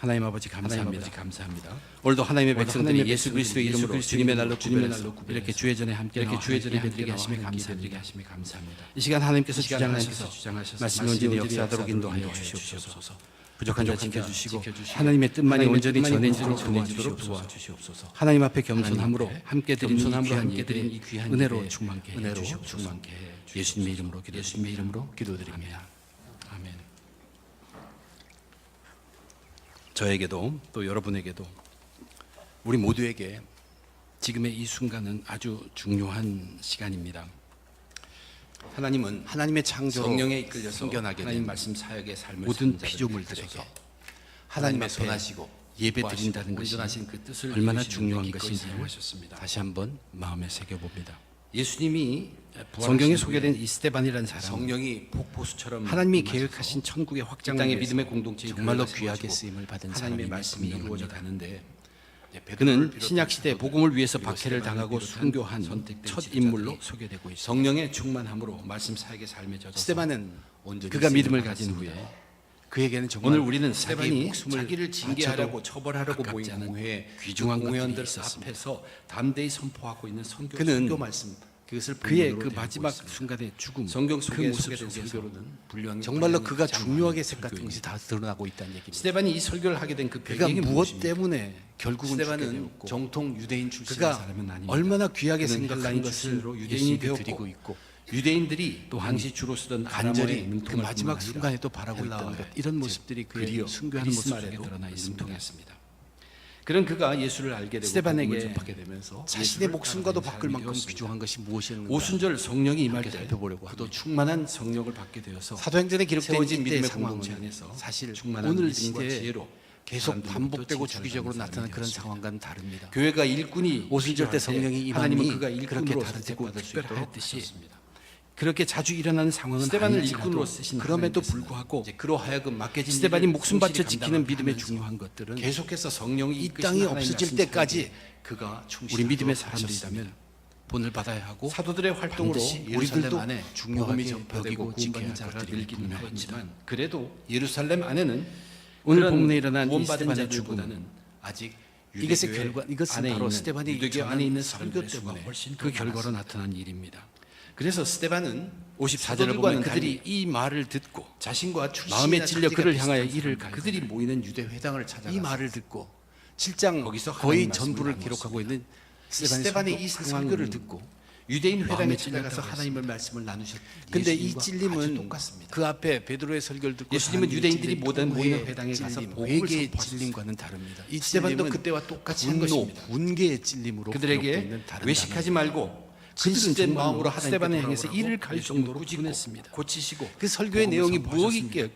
하나님 아버지 감사합니다. 오늘도 하나님의 백성들이 예수 그리스도의 이름으로 주님의 날로 구별해서 이렇게 주의 전에 함께 예배드리게 하심에 감사합니다. 이 시간 하나님께서 주장하셔서 말씀이 온전히 역사하도록 인도하여 주시옵소서. 부족한 자 지켜주시고 하나님의 뜻만이 온전히 전해지도록 도와주시옵소서. 하나님 앞에 겸손함으로 함께 드린 이 귀한 은혜로 충만케 해 주시옵소서. 예수님의 이름으로 기도드립니다. 아멘. 저에게도 또 여러분에게도 우리 모두에게 지금의 이 순간은 아주 중요한 시간입니다. 하나님은 하나님의 창조로 성령에 이끌려서 성견하게 하나님 말씀 사역의 삶을 모든 피조물들에게 하나님의 선하시고 예배 드린다는 것이 그 뜻을 얼마나 중요한 것인지 다시 한번 마음에 새겨봅니다. 예수님이 성경에 소개된 이 스데반이라는 사람, 성령이 폭포수처럼 하나님이 계획하신 천국의 확장 땅의 믿음의 공동체에 정말로 귀하게 쓰임을 받은 하나님의 말씀이 이루어져 가는데, 그는 신약 시대 복음을 위해서 박해를 당하고 순교한 첫 인물로 소개되고 있습니다. 성령의 충만함으로 말씀 사역의 삶에 젖어서 스데반은 그가 믿음을 가진 후에 그에게는 정말 오늘 우리는 스데반이 자기를 징계하려고 처벌하려고 모인 공회에 귀중한 공회원들 앞에서 담대히 선포하고 있는 선교 말씀, 그의 그 마지막 순간의 죽음, 성경 속에 소개된 설교로는 정말로 그가 중요하게 생각한 것이 다 드러나고 있다는 얘기입니다. 스데반이 이 설교를 하게 된 그 배경이 무엇 때문에 결국은 스데반은 정통 유대인 출신의 사람은 아닙니다. 얼마나 귀하게 생각한 것을 유대인이 드리고 있고 유대인들이 또 당시 주로 쓰던 간절히 그 마지막 순간에 또 바라고 있다는 것, 이런 모습들이 그의 순교하는 모습 속에 드러나 있습니다. 그런 그가 예수를 알게 되고 스데반에게 접하게 되면서 자신의 목숨과도 바꿀 만큼 귀중한 것이 무엇이었는가, 오순절 성령이 임할 때 살펴보려고 그도 충만한 성령을 받게 되어서 사도행전에 기록된 믿음의 공동체 안에서 사실 오늘 시대에 계속 반복되고 주기적으로 나타나는 그런 상황과는 다릅니다. 교회가 일꾼이 오순절 때 성령이 임하니 그가 일꾼으로 그렇게 다른 특별하였듯이 그렇게 자주 일어나는 상황은 스데반을 일꾼으로 쓰신, 그럼에도 불구하고 그로 하여금 맡겨진 스데반이 목숨 바쳐 지키는 믿음의 중요한 것들은 계속해서 성령이 이 땅이 없어질 때까지 그가 우리 믿음의 사람들이라면 본을 받아야 하고, 사도들의 활동으로 우리들도 중요하게 전파되고 구원받는 자가 늘기는 하였지만 그래도 예루살렘 안에는 오늘 본문에 일어난 이 스데반의 죽음은 아직 이것의 결과, 이것은 바로 스데반이 유대교 안에 있는 설교 때문에 그 결과로 나타난 일입니다. 그래서 스데반은 54절을 보면 그들이 이 말을 듣고 자신과 마음에 찔려 그를 향하여 이를 갈고 그들이 모이는 유대 회당을 찾아가서 이 말을 듣고 7장 거기서 거의 전부를 기록하고 있는 스데반의 이 설교를 듣고 유대인 회당에 찾아가서 하나님의 말씀을 나누셨. 근데 이 찔림은 그 앞에 베드로의 설교를 듣고 예수님은 유대인들이 모든 모이는 회당에 가서 회개의 찔림과는 다릅니다. 이 스데반도 그때와 똑같이 한 것입니다. 분개의 찔림으로 그들에게 외식하지 말고 진실된 마음으로 스데반의 행에서 이를 갈 정도로 구분했습니다. 고치시고 그 설교의 내용이 무엇이었길래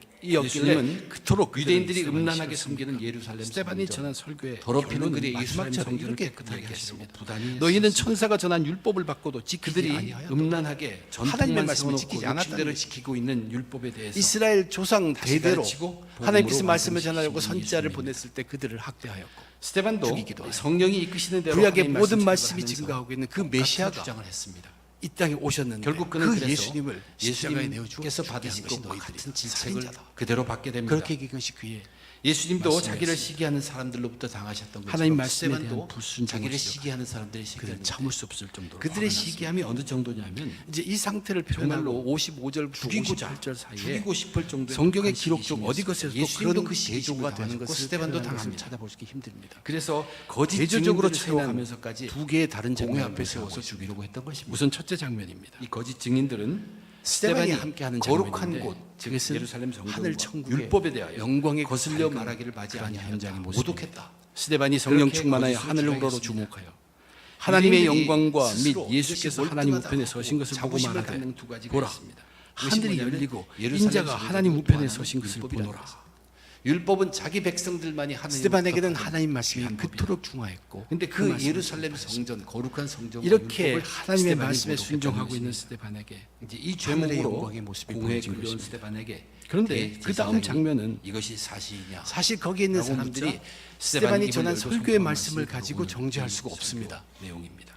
그토록 유대인들이 음란하게 섬기는 예루살렘 스데반이 전한 설교에 더럽히는 그들의 마지막 절을 깨끗하게 하십니다. 너희는 천사가 전한 율법을 받고도 그들이 음란하게 하나님의 말씀을 지키지 않았다는 대로 지키고 있는 율법에 대해서 이스라엘 조상 대대로 하나님께서 말씀을 전하려고 선지자를 보냈을 때 그들을 학대하였고, 스데반도 성령이 이끄시는 대로 구약의 모든 말씀이 증가하고 있는 그 메시아가 주장을 했습니다. 이 땅에 오셨는데 결국 그는 그 예수님을 십자가에 내어주께서 받으신 것이 같은 질책을 그대로 받게 됩니다. 그렇게 이긴 것이 그의 예수님도 자기를 시기하는 사람들로부터 당하셨던 것처럼 하나님 말씀에 대한 불순종을 자기를 시기하는 사람들의 시기를 참을 수 없을 정도로 그들의 시기함이 어느 정도냐면 이제 이 상태를 표현하로 55절부터 58절 사이에 죽이고 싶을 정도의 성경의 기록적 어디 것에서도 그런 그 대조가 되는 것을 스데반도 당합니다. 찾아보기 힘듭니다. 그래서 거짓 대조적으로 세워가면서까지 두 개의 다른 장면 앞에 세워서 죽이려고 했던 것입니다. 우선 첫째 장면입니다. 이 거짓 증인들은 스데반이 함께하는 거룩한 곳, 즉 예루살렘 하늘 천국의 율법에 대하여 영광에 거슬려 말하기를 바지 아니하였다. 모독했다. 스데반이 성령 충만하여 하늘을 우러러 주목하여 하나님의 영광과 및 예수께서 하나님 우편에 서신 것을 보고 말하되 보라, 하늘이 열리고 인자가 하나님 우편에 서신 것을 보노라. 율법은 자기 백성들만이 하나님, 스데반에게는 하나님 말씀이 그토록 중화했고, 근데 그 예루살렘 성전, 거룩한 성전 이렇게 하나님의 말씀에 순종하고 있는 스데반에게 이제 이 죄목으로 공회에 끌려온 스데반에게, 그런데 그 다음 장면은 이것이 사실이냐, 사실 거기에 있는 사람들이 스데반이 전한 설교의 말씀을 가지고 정죄할 수가 없습니다. 내용입니다.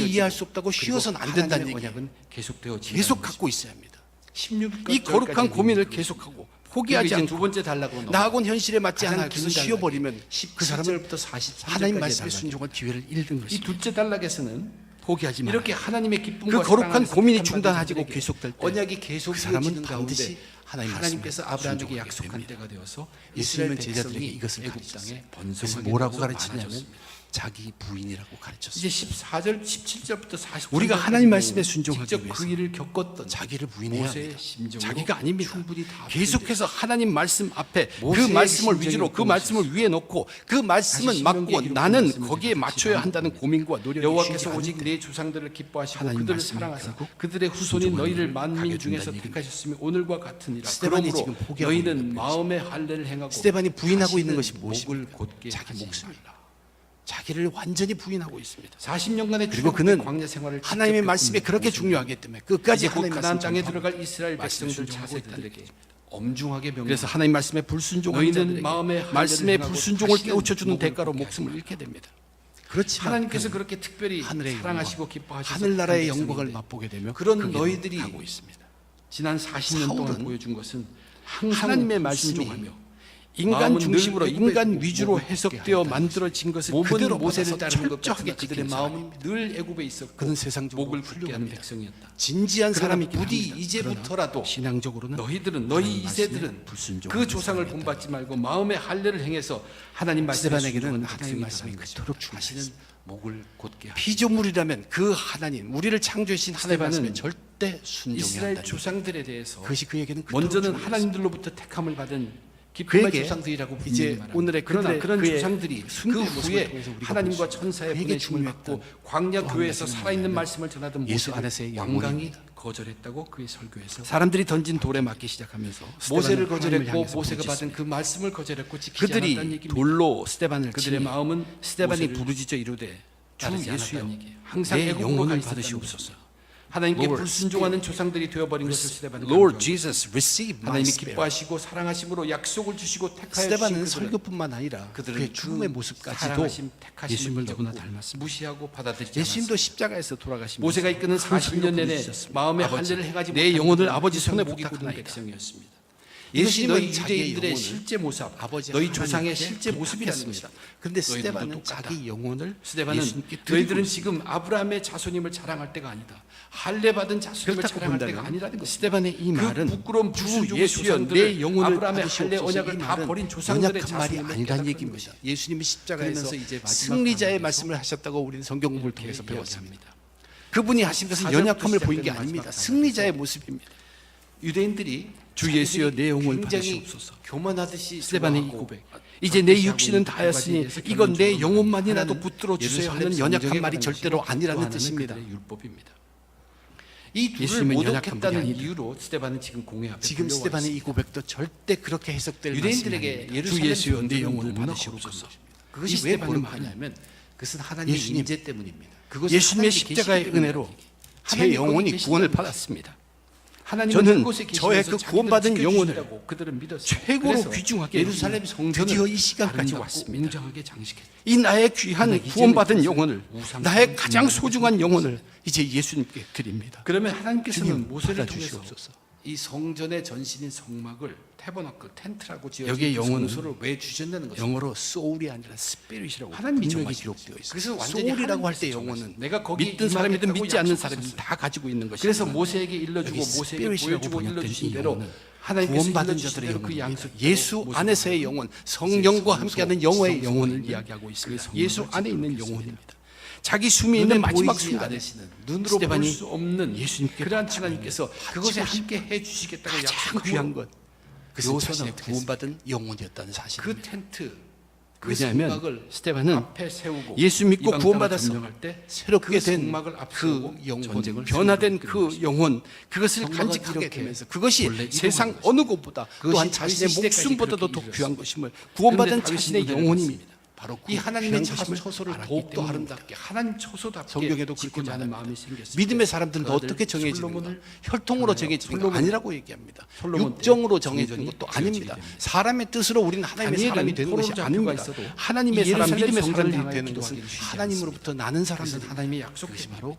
도저히 이해할 수 없다고 쉬어서는 안 된다는 하나님의 얘기예요. 언약은 계속되어지는 계속 것입니다. 갖고 있어야 합니다. 16일까지 이 거룩한 고민을 계속하고 포기하지 두 않고 번째 달라고 나하고는 현실에 맞지 않아 그래서 긴 쉬어버리면 그 사람은 17절부터 43절까지 하나님 말씀에 순종할 기회를 잃는 이 것입니다. 둘째 단락에서는 포기하지 말아요. 이렇게 하나님의 기쁨과 그 거룩한 사랑을 고민이 택한 중단하지고 자들에게 계속될 때 언약이 계속 그 사람은 이어지는 반드시 가운데 하나님 하나님께서 말씀에 아브라함에게 순종하게 약속한 됩니다. 때가 되어서 예수님은 이스라엘 제자들에게 백성이 이것을 애굽 가르쳤어요. 땅에 그래서 번성하게 뭐라고 되어서 가르치냐면 많아졌습니다. 자기 부인이라고 가르쳤어요. 이제 14절, 17절부터 40절 우리가 하나님 말씀에 순종하기 직접 위해서 그 일을 겪었던 자기를 부인해야 모세의 합니다. 심정으로 자기가 아닙니다. 충분히 다 계속해서 하나님 말씀 앞에 그 모세의 말씀을 심정이 위주로 그 어떤 말씀을 위에 놓고 그 말씀은 다시 맞고 신명기에 나는 기록된 거기에 말씀을 맞춰야 제가 한다는 고민과 노력이 여호와께서 쉬지 오직 않는데 내 조상들을 기뻐하시고 하나님 그들을 말씀은 사랑하사 결국 그들의 후손인 순종하는 너희를 일을 만민 가게 중에서 된다는 택하셨으며 오늘과 같으니라. 스데반이 그러므로 지금 포기하고 있는 너희는 거예요. 마음의 할례를 행하고 스데반이 부인하고 있는 것이 다시는 무엇입니까? 목을 곧게 자기 하지 목숨을 말라. 자기를 완전히 부인하고 있습니다. 40년간의 그리고 그는 광야 생활을 하나님의 말씀에 그렇게 중요하기 때문에 끝까지 이제 곧 하나님 가나안 말씀 땅에 전파하고 들어갈 이스라엘 말씀에 백성들 순종하고 자손들에게 엄중하게 명령. 그래서 하나님 말씀에 불순종한 너희는 자들에게 마음의 할례를 말씀에 행하고 불순종을 다시는 깨우쳐주는 목을 대가로 걷게 목숨을 하지 잃게 됩니다. 그렇지만 하나님께서 그렇게 특별히 하늘의 사랑하시고 영광, 기뻐하셔서 하늘나라의 택한 영광을 백성인데 맛보게 되며 그런 그 길로 너희들이 가고 있습니다. 지난 40년 동안 사울은 보여준 것은 항상 하나님의 말씀이 불순종하며 인간 마음은 중심으로 늘 인간 애굽에 위주로 목을 해석되어 걷게 만들어진 것을 몸은 그대로 모세를 받아서 따르는 것 철저하게 같으나 그들의 지키는 마음은 사람입니다. 늘 애굽에 있었고 그는 세상적으로 목을 굵게 하는 훌륭합니다. 백성이었다. 진지한 사람이 부디 이제부터라도 신앙적으로는 너희들은 너희 하나님 이세들은 말씀에 불순종하는 그 조상을 사람이다. 본받지 말고 마음의 할례를 행해서 하나님 말씀에 스데반에게는 순종하는 하나님 백성이 말씀이 되라는 것이다. 그토록 중요했습니다. 다시는 목을 곧게 하라. 피조물이라면 그 하나님 우리를 창조하신 하나님 스데반은 말씀에 절대 순종해야 이스라엘 한다. 조상들에 대해서 그것이 그에게는 그토록 먼저는 중요했습니다. 하나님들로부터 택함을 받은 기쁨의 그에게 조상들이라고 이제 분명히 말합니다. 오늘의 그러나 그들의 그런 그의 조상들이 그 순교의 모습을 후에 통해서 우리가 하나님과 볼 수 천사의 그에게 보내심을 받고 중요했던 광야 또 한 교회에서 가지는 살아있는 뭐냐면 말씀을 전하던 예수 모세를 안에서의 완강히 영혼입니다. 거절했다고 그의 설교에서 사람들이 던진 돌에 맞기 시작하면서 모세를 스데반은 하나님을 거절했고 향해서 모세가 받은 부르짖습니다. 그 말씀을 거절했고 지키지 않았다는 그들이 얘기입니다. 돌로 스데반을 그들의 치니 마음은 스데반이 모세를 부르짖어 이르되 주 따르지 예수여 않았다는 얘기예요. 항상 내 애굽으로 영혼을 가 있었다는 받으시옵소서. 것입니다. 하나님께 Lord, 불순종하는 조상들이 되어버린 것을 스데반은 Lord 강조합니다. Jesus, receive my 하나님이 spirit. 기뻐하시고 사랑하심으로 약속을 주시고 택하여 주신 스데반은 그들은 설교뿐만 아니라 그들은 그의 죽음의 그 모습까지도 사랑하심, 택하심을 예수님을 잊었고 너무나 닮았습니다. 무시하고 받아들이지 예수님도 않았습니다. 십자가에서 돌아가시면서 모세가 이끄는 40년 내내 부르짖었습니다. 마음의 아버지, 할례를 행하지 내 못한 영혼을 그들은 아버지 손에 목이 굳은 부탁하나이다. 백성이었습니다. 이것이 이것이 너희 너희 자기의 유대인들의 영혼을 실제 모습, 아버지 너희 하나님께 조상의 실제 모습이라는 부탁했습니다. 것입니다. 그런데 너희들도 스데반은 똑같다. 자기 영혼을 스데반은 예수님께 드리고 너희들은 있습니다. 지금 아브라함의 자손임을 자랑할 때가 아니다. 할례 받은 자손임을 그렇다고 자랑할 때가 본다면 아니라는 것입니다. 스데반의 이 그 말은 부끄러운 주 불순종의 예수여 조상들을 내 영혼을 아브라함의 할례 받으시옵소서. 언약을 이 다 말은 버린 조상들의 연약한 말이 자손임을 아니라는 깨닫는 얘기입니다. 것이다. 예수님이 십자가에서 그러면서 이제 마지막 승리자의 단락에서 말씀을 하셨다고 우리는 성경 공부를 이렇게 통해서 배웠습니다. 이야기합니다. 그분이 하신 것은 4절부터 연약함을 보인 게 시작되는 아닙니다. 마지막 승리자의 단락에서 모습입니다. 유대인들이 주 예수여 내 영혼을 굉장히 받으시옵소서. 교만하듯이 스데반의 이 좋아하고 고백. 이제 내 절대시하고 육신은 있는 다하였으니 두 가지에 대해서 이건 내 결론적으로 영혼만이라도 하나는 붙들어 주세요 하는 예루살렘 연약한 성적에 말이 관한 절대로 것이고 아니라는 또 하나는 뜻입니다. 그들의 율법입니다. 이 둘을 예수님은 연약한 분이 모독했다는 아니다. 이유로 스데반은 지금 공회 앞에 지금 불려와 스데반의 이 있습니다. 고백도 절대 그렇게 해석될 유대인들에게 말씀이 아닙니다. 주 예루살렘 예수여 내 성전은 영혼을 너무나 받으시옵소서. 거룩한 것입니다. 그것이 왜 스데반은 거룩하냐면 그것은 하나님의 예수님, 임재 때문입니다. 그것은 예수님의 하나님이 십자가의 계시기 때문에 은혜로 제 하나님이 영혼이 거기 구원을 계시다는 받았습니다. 하나님은 저는 그곳에 저의 계시면서 그 자기들을 구원받은 지켜주신다고 영혼을 그들은 믿었어요. 최고로 그래서 귀중하게 예루살렘 여기고 성전을 드디어 이 시간까지 아름답고 왔습니다. 웅장하게 장식했다. 이 나의 귀한 그러나 구원받은 이제는 영혼을 우상 나의 가장 신앙을 소중한 영혼을 이제 예수님께 드립니다. 그러면 하나님께서는 주님, 모세를 통해서 받아주시옵소서. 이 성전의 전신인 성막을 태버너클 텐트라고 지어진 여기에 그 영혼은 성소를 왜 주셨다는 것입니다. 영어로 soul이 아니라 spirit이라고 하나님이 분명히 정하신 기록되어 있어요. 그래서 완전히 soul이라고 할 때 하나님께서 영혼은 정하신 내가 거기에 믿든 사람이든 임하겠다고 믿지 않는 약속하셨어요. 사람이든 다 가지고 있는 것이죠. 그래서 모세에게 일러주고 여기 모세에게 스피릿이라고 보여주고 번역된 일러주신 이 대로 영혼은 하나님께서 구원받은 일러주신 자들의 대로 그 영혼입니다. 양식 예수 안에서의 영혼, 성령과 함께하는 영혼의 영혼을 이야기하고 있습니다. 예수 안에 있는 영혼입니다. 자기 숨이 있는 마지막 순간에 눈으로 볼 스데반이 수 없는 예수님께 그러한 하나님께서 그것에 받지 함께 해 주시겠다고 가장 귀한 약속한 것 그것은 요소는 자신의 어떻게 구원받은 영혼이었다는 그 사실입니다. 텐트 그 왜냐하면 성막을 스데반은 앞에 세우고 예수 믿고 이방 땅을 구원받아서 점령할 때 새롭게 그 된 성막을 그 앞세우고 영혼, 전쟁을 변화된 세우게 그 영혼, 그것을 성막은 간직하게 이렇게 되면서 그것이 원래 세상 이동하는 어느 것보다 그것이 또한 다윗 자신의 시대까지 목숨보다도 그렇게 더 귀한 이루어졌습니다. 것임을 구원받은 그런데 다윗은 자신의 은혜를 영혼입니다. 바로 이 하나님의 귀한 처소를 알았기 더욱더 때문입니다. 아름답게 하나님 처소답게 성경에도 그렇게 짓고자 하는 말합니다. 마음이 생겼습니다. 믿음의 사람들은 그 아들 어떻게 정해지는가? 솔로몬을 혈통으로 하나요. 정해지는 거 솔로몬. 아니라고 얘기합니다. 솔로몬 때 육정으로 정해지는 성전이 것도 지어지게 아닙니다. 됩니다. 사람의 뜻으로 우리는 하나님의 다니엘은 사람이 되는 것이 포로로 아닙니다. 잡혀가 있어도 하나님의 이 사람, 예루살렘 믿음의 성전을 사람들이 향하여 되는 것은 기도하기를 쉬지 하나님으로부터 나는 그것은 사람들 하나님의 약속이 그것이 바로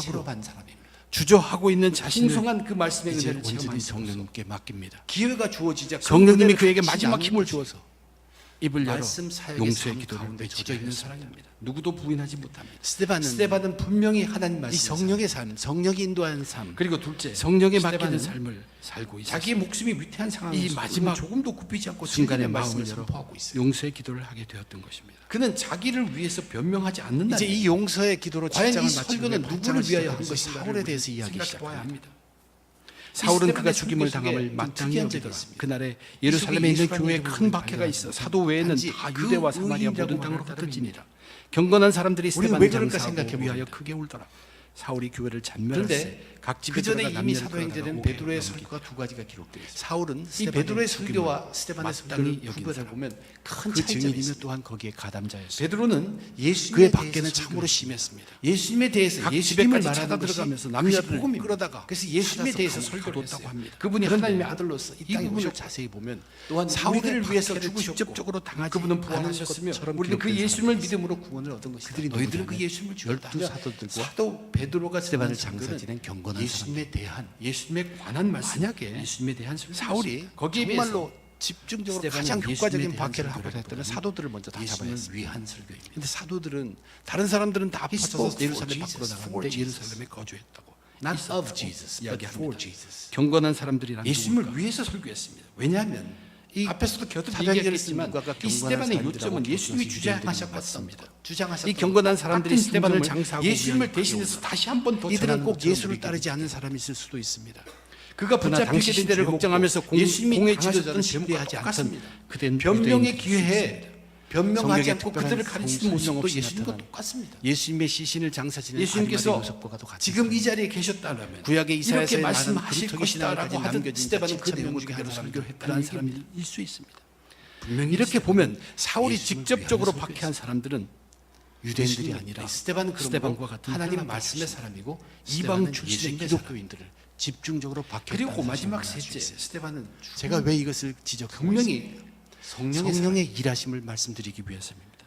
낙으로 반 사람입니다. 주저하고 있는 자신을 풍성한 그 말씀의 이제 은혜를 온전히 체험하면서 성령님께 맡깁니다. 기회가 주어지자 그 성령님이 은혜를 그에게 갚지 마지막 않는 힘을 것이 주어서 입을 열어 말씀 사역의 용서의 삶 기도를 가운데 외치게 젖어 있는 하였습니다. 사랑입니다. 누구도 부인하지 못합니다. 스데반은 스데반은 분명히 하나님 이 말씀 성령의 삶, 성령이 인도하는 삶, 그리고 둘째 성령에 스데반은 맡기는 삶을 살고 있습니다. 자기의 목숨이 위태한 상황에서 이 마지막 조금도 굽히지 않고 순간에 순간의 말씀을 마음을 열어 선포하고 있어요. 용서의 기도를 하게 되었던 것입니다. 그는 자기를 위해서 변명하지 않는다. 이제 이 용서의 기도로 과연 직장을 이 마치고 설교는 누구를 위하여 한 것인가 것인가를 사울에 대해서 우리는 이야기 생각해 시작합니다. 봐야 합니다. 사울은 이 그가 스데반의 죽임을 설교 속에 당함을 좀 마땅히 특이한 점이 여기더라. 있습니다. 그날에 이 예루살렘에 있는 속에 교회에 예수라는 큰 이름을 박해가 있어 발견하면서 사도 외에는 단지 다 그 유대와 사마리아 의인이라고 모든 땅으로 말할 흩어지니라. 경건한 사람들이 우리는 스데반을 왜 그럴까 장사하고 생각해 위하여 봅니다. 크게 울더라. 사울이 교회를 잔멸할세 그런데 각 집에 그 전에 들어가 이미 남녀를 사도행전에는 끌어다가 베드로의 오게 설교가 두 가지가 기록되어 있습니다. 사울은 이 스데반의 베드로의 죽임을 설교와 스데반의 마땅히 설교를 여긴 구별해 사람. 보면 큰 그 차이점이 증인이며 있습니다. 또한 거기에 가담자였어요. 베드로는 예수님에 그의 대해서 박해는 설교를 참으로 했습니다. 심했습니다. 예수님에 대해서 각 예수님을 집에까지 말하는 찾아 것이 들어가면서 그것이 남녀를 복음입니다. 끌어다가 그래서 예수님에 찾아서 대해서 감옥에 설교를 가뒀다고 했어요. 합니다. 그분이 그런데 하나님의 아들로서 이 이 땅에 부분을 오셨고 자세히 보면 또한 사울의 우리를 위해서 박해를 죽으셨고 직접적으로 당하지 그분은 않은 부활하셨으며 것처럼 우리는 그 기록된 예수님을 사람들이 믿음으로 구원을 얻은 것이다. 그들이 너희들은 그 누구냐면 예수님을 주였다. 12 사도들과 사도 베드로가 스데반을 쓰는 장사 지낸 경건한 예수님에 대한 예수님에 관한 말씀, 만약에 예수님에 대한 설교, 사울이 거기에 정말로 비해서 집중적으로 스데반은 가장 예수님에 효과적인 대한 박해를 하고 설교를 했다면 했다면 사도들을 먼저 다 잡아야 예수님을 했습니다. 위한 설교입니다. 근데 사도들은 다른 사람들은 다 He 퍼져서 spoke 예루살렘 for 밖으로 Jesus, 나갔는데 for Jesus. 예루살렘에 거주했다고 Not 있었다고 of Jesus, but 이야기합니다. for Jesus. 경건한 사람들이란 예수님을 누굴까? 위해서 설교했습니다. 왜냐하면 이 앞에서도 겨우 사도행전을 얘기했지만 쓴 누가가 이 스데반의 경건한 요점은 예수님이 사람들이라고 주장하셨습니다. 이 경건한 사람들이 스데반을 장사하고 예수님을 위하여 대신해서 다시 한 번 더 이들은 전하는 꼭 것처럼 예수를 우리에게 따르지 않는 사람이 있을 수도 있습니다. 그가 그러나 붙잡히게 당시 된 시대를 제목도 걱정하면서 예수님이 공의 당하셨던 지도자를 제목과 신뢰하지 않던 똑같습니다. 그된 변명의 유대인들이 기회에 변명하지 성경에 않고 특별한 그들을 가르치는 모습도 성령 없이 예수님과 나타나는 똑같습니다. 예수님의 시신을 장사 지낸 예수님께서 아리마대 요셉과도 같이 지금 이 자리에 계셨다면 구약의 이렇게 이사야서에 말씀하실 말하는 것이다라고 그리스도의 하던 남겨진 스데반은 그 7,000명 내용 중에 중에 한 하나 사람도 설교했다는 그러한 얘기입니다. 사람일 수 있습니다. 분명히 이렇게 보면 사울이 예수를 직접적으로 위하여 박해한 사람들은 유대인들이 아니라 스데반은 스데반과 같은 하나님의 헬라 말씀의 백성, 사람이고 이방 스데반은 출신의 예수님의 기독교인들을 집중적으로 박해했다는 그리고 마지막 사실을 셋째 알수 있어요. 스데반은 제가 왜 이것을 지적하고 분명히 있습니까? 성령의 성령의 일하심을 말씀드리기 위해서입니다.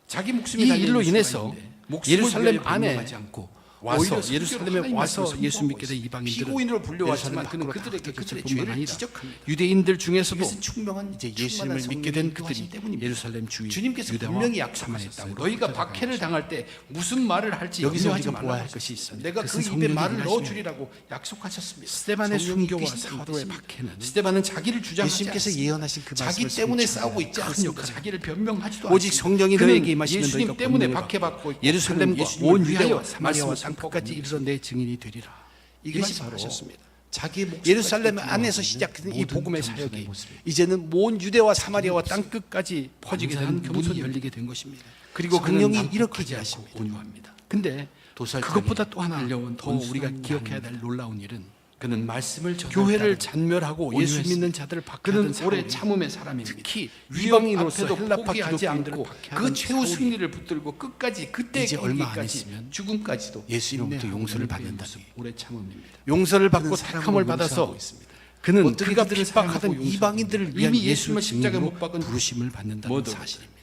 자기 목숨이 이 달려 일로 있는 인해서 순간인데 목숨을 예루살렘 위하여 안에 변명하지 않고 와서 오히려 예루살렘에 하나님 와서 말씀을 예수 선포하고 믿게 된 있습니다. 이방인들은 피고인으로 불려왔지만 예루살렘 그는 밖으로 그들에게 다 그들의 뿐만 죄를 아니라 지적합니다. 유대인들 중에서도 이것은 충만한 이제 충만한 예수님을 믿게 된 성령의 그들이 인도하심 때문입니다. 예루살렘 주위 주님께서 유대와 분명히 사마리아 약속하셨어요. 땅으로 너희가 들어가는 박해를 것입니다. 당할 때 무슨 말을 할지 여기서 염려하지 우리가 말라고 보아야 할 하셨습니다. 것이 있습니다. 내가 그 그것은 입에 성령의 말을 일하심이에요. 넣어주리라고 약속하셨습니다. 스데반의 성령이 순교와 이끄시는 사도의 분이십니다. 박해는 스데반은 자기를 주장하지 예수님께서 않습니다. 예언하신 그 자기 말씀을 때문에 성취하는 싸우고 있지 큰 않습니다. 역할을 자기를 변명하지도 오직 않습니다. 성령이 그는 너에게 임하시면 예수님 너희가 때문에 권능을 박해받고 있고 예루살렘과 그는 예수님을 온 위하여 유대와 사마리아와 말씀을 땅끝까지 선포하고 이르러 내 증인이 되리라. 이것이 이것이 바로 하셨습니다. 자기의 목숨까지 예루살렘 쫓겨나고 안에서 있는 시작된 이 모든 복음의 겸손의 사역이 모습이에요. 이제는 온 유대와 사마리아와 땅끝까지 퍼지게 된 완전한 문이 겸손이 열리게 된 것입니다. 그리고 성령이 그는 이렇게 난폭하지 않고 일하십니다. 온유합니다. 근데 도살장에 그것보다 또 하나 달려온 더 우리가 온순한 기억해야 양입니다. 될 놀라운 일은 그는 말씀을 교회를 전할 잔멸하고 예수 온유했습니다. 믿는 자들을 그는 박해하던 오래 사울이 참음의 사람입니다. 특히 위협 이방인으로서 앞에도 헬라파 포기하지 기독교인들을 않고 박해하던 그 최후 사울이 승리를 붙들고 끝까지 그때 이제 얼마 안 이르기까지 있으면 죽음까지도 예수님으로부터 인내하고 용서를 은혜의 받는다니. 모습, 오래 참음입니다. 용서를 받고 그는 택함을 사랑으로 받아서 용서하고 있습니다. 그는 어떻게 그가 그들을 핍박하던 사랑하고 이방인들을 용서하고 위한 이미 예수를 예수님을 십자가에 증인으로 못 박은 부르심을 받는다는 뭐도 사실입니다.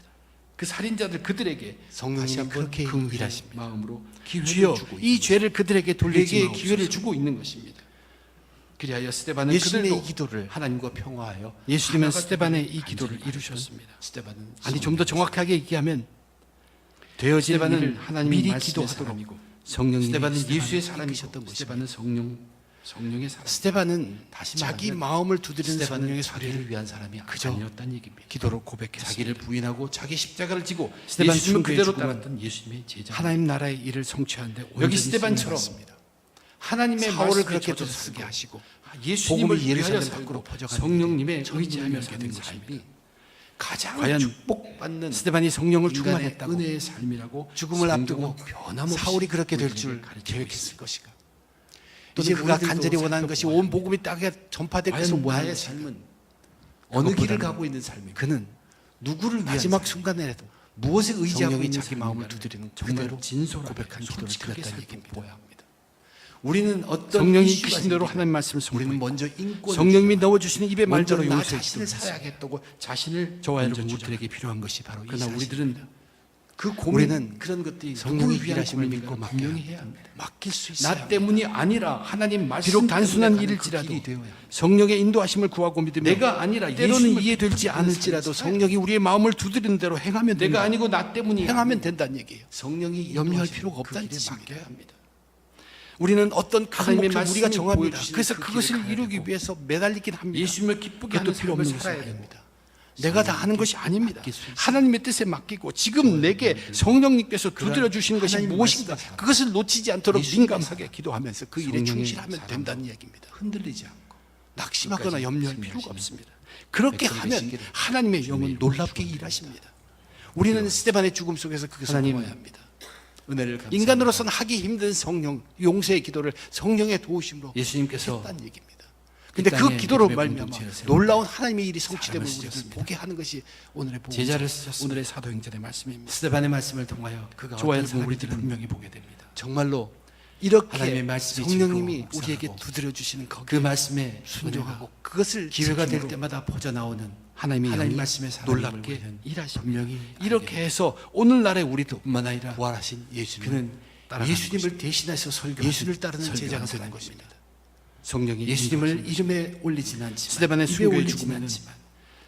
그 살인자들 그들에게 성령님이 다시 한번 그렇게 긍휼의 일하십니다. 마음으로 기회를 주여 주고 이 죄를 그들에게 돌리지 그에게 마옵소서. 기회를 주고 있는 것입니다. 그리하여 스데반은 예수님의 그들도 이 기도를 하나님과 평화하여 예수님은 하나가 스데반의 되기를 이 기도를 간절히 이루셨습니다. 바랬던 스데반은 아니 좀 더 정확하게 얘기하면 되어질 스데반은 일을 하나님의 미리 말씀의 기도하도록 사람이고 성령님이 스데반은 예수의 스데반을 사람이셨던 이끄셨던 것이고 것입니다. 성령의 사람. 스데반은 다시 자기 말하면 마음을 두드리는 스데반은 성령의 자기를 소리를 위한 사람이 그저 아니었다는 얘기입니다. 기도로 고백했습니다. 자기를 부인하고 자기 십자가를 지고 스데반 예수님을 순교의 그대로 죽음은 따랐던 예수님의 제자. 하나님 나라의 일을 성취하는데 여기 온전히 스데반처럼 쓰임받습니다. 하나님의 사울을 말씀에 그렇게 젖어 쓰게 살고 하시고 예수님을 복음이 위하여 예루살렘 살고 밖으로 퍼져가는 성령님의 일이 의지하며 열게 된 사는 삶이 것입니다. 가장 과연 축복받는 스데반이 성령을 인간의 충만했다고 은혜의 삶이라고 죽음을 성경은 앞두고 변함없이 사울이 그렇게 될 우리에게 줄 가르치고 계획했을 있습니다. 것인가? 또는 이제 그가 우리들도 간절히 원하는 것이 살펴보아야 온 복음이 땅에 전파될 것을 과연 원하는 나의 것인가? 삶은 어느 길을 그것보다는 가고 있는 삶인가? 그는 누구를 위한 마지막 삶인가? 순간에라도 무엇에 의지하고 성령이 있는 자기 마음을 삶인가를 두드리는 정말 그대로 진솔하게 고백한 기도를 솔직하게 드렸다는 살펴보아야 얘기입니다. 합니다. 우리는 어떤 성령이 이슈가 이끄신 대로 생기면 하나님 말씀을 우리는 선포하고 먼저 인권을 성령님이 주장하고 넣어주시는 입에 먼저 말대로 나 용서의 자신을 기도를 살아야겠다고 자신을 저와 먼저 여러분 주장합니다. 우리들에게 필요한 것이 바로 이 그러나 사실입니다. 우리들은 그 고민, 우리는 그런 것들이 성령의 누구를 위한 일하심을 고민인가 믿고 분명히 해야 합니다. 맡길 수 있어야 나 때문이 아니라 하나님 말씀 비록 단순한 때문에 가는 일일지라도 그 길이 되어야 합니다. 성령의 인도하심을 구하고 믿으며 내가 아니라 때로는 예수님을 이해될지 기쁘게 않을지라도 하는 삶을 성령이 우리의 마음을 두드리는 대로 행하면 된다. 내가 아니고 나 때문이 행하면 된다는 얘기예요. 성령이 염려할 인도하시는 필요가 그 없다는 길에 뜻입니다. 맡겨야 합니다. 우리는 어떤 큰 하나님의 목표 우리가 말씀이 정합니다. 보여주시는 그래서 그 길을 그것을 가야 이루기 되고 위해서 매달리긴 합니다. 예수님을 기쁘게 그것도 하는 필요 삶을 없는 살아야 것이 됩니다. 내가 다 하는 것이 아닙니다. 맡길 수 있어요. 하나님의 뜻에 맡기고 지금 내게 성령님께서 두드려 주시는 것이 하나님 무엇인가 말씀에 그것을 놓치지 않도록 예수님의 민감하게 기도하면서 그 일에 성령의 충실하면 사랑으로 된다는 얘기입니다. 흔들리지 않고 낙심하거나 끝까지 염려할 승리하시는 필요가 없습니다. 그렇게 백성의 하면 신기를 하나님의 영은 주님의 놀랍게 이름으로 일하십니다. 우리는 스데반의 죽음 속에서 그것을 하나님, 보아야 합니다. 은혜를 감사합니다. 인간으로서는 하기 힘든 성령 용서의 기도를 성령의 도우심으로 예수님께서 했다는 얘기입니다. 근데 그 땅에 기도로 믿음의 말미암아 공동체를 세우고 놀라운 하나님의 일이 성취됨을 사람을 우리를 쓰셨습니다. 보게 하는 것이 오늘의 복음, 제자를 쓰셨습니다. 오늘의 사도행전의 말씀입니다. 스데반의 말씀을 통하여 그가 좋아요, 어떤 사람인지 우리들은 분명히 보게 됩니다. 정말로 이렇게 하나님의 말씀이 성령님이 지고 우리에게 묵상하고 두드려 주시는 거 그 말씀에 순종하고 그것을 기회가 될 지킴으로 때마다 퍼져 나오는 하나님의 하나님 영이 말씀의 사랑을 놀랍게 우리는 일하십니다. 분명히 이렇게 해서 오늘날의 우리도 뿐만 아니라 부활하신 예수님 그는 따라가는 예수님을 것입니다. 대신해서 설교 예수를 따르는 설교하는 제자가 되는 사람입니다. 것입니다. 성령이 예수님을 이름에 올리지는 않지만 스데반의 입에 순교의 올리지는 죽음에는 않지만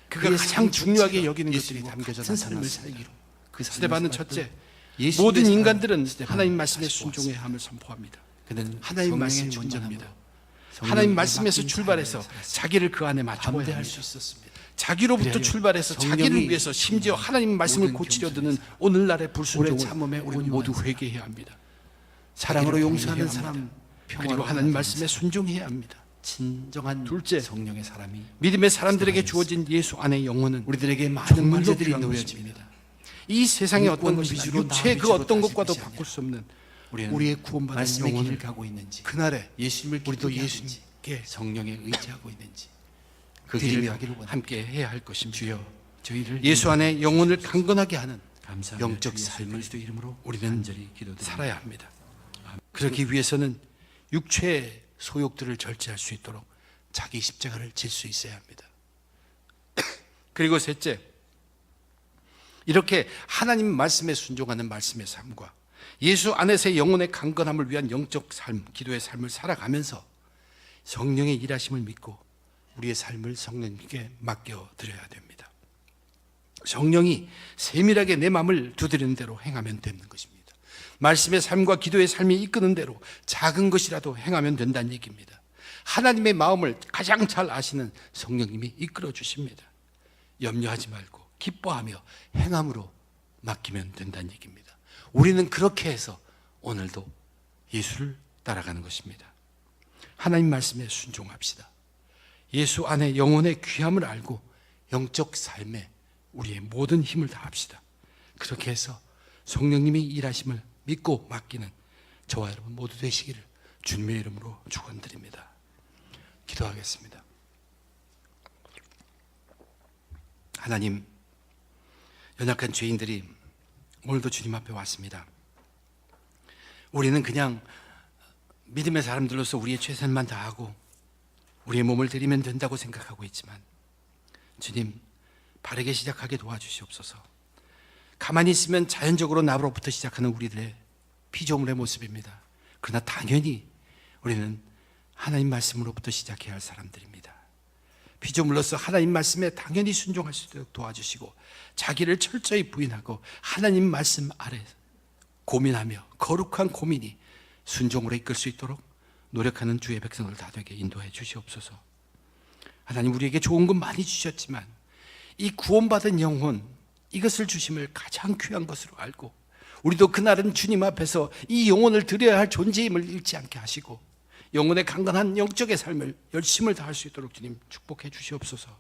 그가 그의 가장 중요하게 여기는 것들이 예수님과 담겨져 같은 삶을 나타났습니다. 살기로 그 삶을 스데반은 살았던 첫째, 예수님의 모든 사랑을 인간들은 스데반은 하나님 말씀에 다시 순종해야 보았습니다. 함을 선포합니다. 그는 하나님 말씀에 성령의 충만합니다. 성령의 하나님 말씀에서 맡긴 출발해서 삶을 살았습니다. 자기를 그 안에 맞춰야 담대할 합니다. 수 있었습니다. 자기로부터 그래야 출발해서 성령이 자기를 위해서 심지어 하나님 말씀을 모든 고치려 드는 겸손에서 오늘날의 오래 불순종을 참음에 우리는 온유한 모두 사람, 회개해야 합니다. 사랑으로 자기를 용서하는 통일해야 사람, 합니다. 평화로 그리고 하나님 하는 말씀에 사람, 순종해야 합니다. 진정한 둘째, 성령의 사람이 믿음의 사람들에게 스데반이었습니다. 주어진 예수 안의 영혼은 우리들에게 많은 정말로 문제들이 필요한 놓여집니다. 이 세상의 어떤 물권 것이나 위주로 육체의 그 나아가지 어떤 것과도 못하실 바꿀 수 없는 우리는 우리의 구원받은 말씀의 영혼을 길을 가고 있는지 그날에 예수님을 우리도 기쁘게 예수님께 하는지 성령에 의지하고 있는지 그 드리며 길을 가기를 원합니다. 함께 해야 할 것입니다. 주여 저희를 예수 안에 영혼을 강건하게 하는 감사하며 영적 주 예수 삶을 그리스도 이름으로 우리는 간절히 기도드립니다. 살아야 합니다. 그러기 위해서는 육체의 소욕들을 절제할 수 있도록 자기 십자가를 질 수 있어야 합니다. 그리고 셋째, 이렇게 하나님 말씀에 순종하는 말씀의 삶과 예수 안에서의 영혼의 강건함을 위한 영적 삶, 기도의 삶을 살아가면서 성령의 일하심을 믿고 우리의 삶을 성령님께 맡겨드려야 됩니다. 성령이 세밀하게 내 마음을 두드리는 대로 행하면 되는 것입니다. 말씀의 삶과 기도의 삶이 이끄는 대로 작은 것이라도 행하면 된다는 얘기입니다. 하나님의 마음을 가장 잘 아시는 성령님이 이끌어 주십니다. 염려하지 말고 기뻐하며 행함으로 맡기면 된다는 얘기입니다. 우리는 그렇게 해서 오늘도 예수를 따라가는 것입니다. 하나님 말씀에 순종합시다. 예수 안에 영혼의 귀함을 알고 영적 삶에 우리의 모든 힘을 다합시다. 그렇게 해서 성령님이 일하심을 믿고 맡기는 저와 여러분 모두 되시기를 주님의 이름으로 축원드립니다. 기도하겠습니다. 하나님, 연약한 죄인들이 오늘도 주님 앞에 왔습니다. 우리는 그냥 믿음의 사람들로서 우리의 최선만 다하고 우리의 몸을 드리면 된다고 생각하고 있지만 주님, 바르게 시작하게 도와주시옵소서. 가만히 있으면 자연적으로 나로부터 시작하는 우리들의 피조물의 모습입니다. 그러나 당연히 우리는 하나님 말씀으로부터 시작해야 할 사람들입니다. 피조물로서 하나님 말씀에 당연히 순종할 수 있도록 도와주시고 자기를 철저히 부인하고 하나님 말씀 아래 고민하며 거룩한 고민이 순종으로 이끌 수 있도록 노력하는 주의 백성을 다 되게 인도해 주시옵소서. 하나님, 우리에게 좋은 것 많이 주셨지만 이 구원받은 영혼, 이것을 주심을 가장 귀한 것으로 알고 우리도 그날은 주님 앞에서 이 영혼을 드려야 할 존재임을 잃지 않게 하시고 영혼의 강건한 영적의 삶을 열심을 다할 수 있도록 주님 축복해 주시옵소서.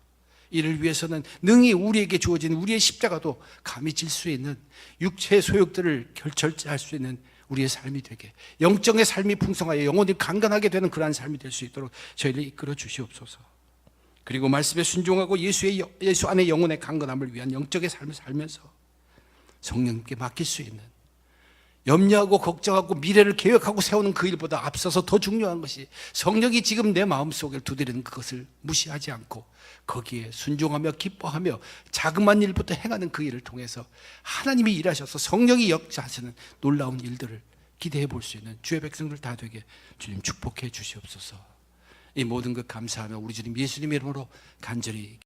이를 위해서는 능히 우리에게 주어진 우리의 십자가도 감히 질 수 있는 육체의 소욕들을 절제할 수 있는 우리의 삶이 되게, 영적의 삶이 풍성하여 영혼이 강건하게 되는 그러한 삶이 될 수 있도록 저희를 이끌어 주시옵소서. 그리고 말씀에 순종하고 예수 안의 영혼의 강건함을 위한 영적의 삶을 살면서 성령님께 맡길 수 있는 염려하고 걱정하고 미래를 계획하고 세우는 그 일보다 앞서서 더 중요한 것이 성령이 지금 내 마음속에 두드리는 그것을 무시하지 않고 거기에 순종하며 기뻐하며 자그마한 일부터 행하는 그 일을 통해서 하나님이 일하셔서 성령이 역사하시는 놀라운 일들을 기대해 볼 수 있는 주의 백성들 다 되게 주님 축복해 주시옵소서. 이 모든 것 감사하며 우리 주님 예수님의 이름으로 간절히